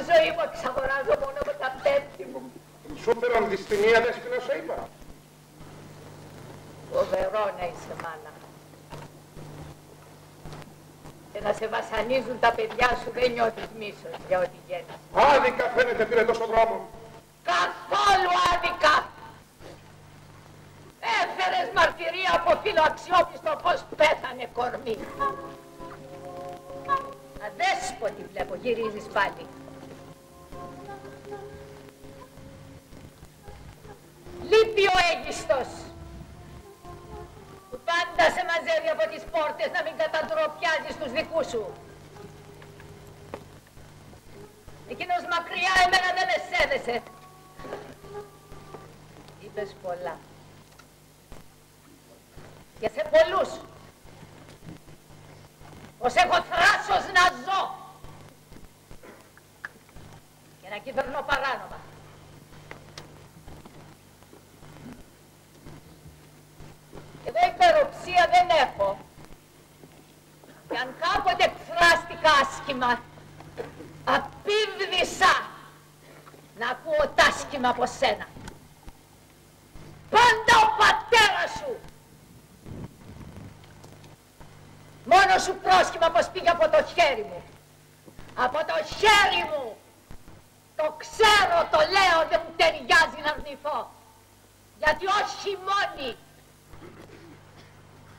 ζωή μου εξαγοράζω μόνο με τα πέμπτη μου. Σου φέραν δυστημία, Δέσποινα, σου είπα. Φοβερό να είσαι, μάνα. Και να σε βασανίζουν τα παιδιά σου δεν νιώθεις μίσος για ό,τι γέννησε. Άδικα φαίνεται πήρε τόσο δρόμο. Καθόλου άδικα. Έφερες μαρτυρία από φίλο αξιόπιστο πως πέθανε κορμί. Αδέσποτη βλέπω, γυρίζεις πάλι. Λείπει ο έγκιστος που πάντα σε μαζεύει από τις πόρτες να μην καταντροπιάζεις τους δικούς σου. Εκείνος μακριά εμένα δεν με σέβεσαι. Είπες πολλά. Και σε πολλούς. Πως έχω θράσος να ζω. Και να κυβερνώ παράνομα. Εγώ υπεροψία δεν έχω. Και αν κάποτε εκφράστηκα άσχημα, απίβδησα να ακούω τ' άσχημα από σένα. Πάντα ο πατέρας σου. Μόνο σου πρόσχημα πως πήγε από το χέρι μου. Από το χέρι μου. Το ξέρω, το λέω, δεν μου ταιριάζει να αρνηθώ. Γιατί όχι μόνοι.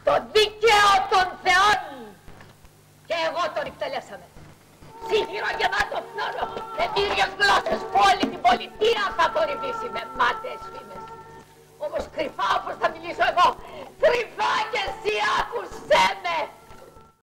Το δίκαιο των θεών. Και εγώ τον εκτελέσαμε. Σύγχυρο γεμάτο φθόνο, με μύριες γλώσσες που όλη την πολιτεία θα θορυβήσει με μάταιες φήμες. Όμως κρυφά όπως θα μιλήσω εγώ,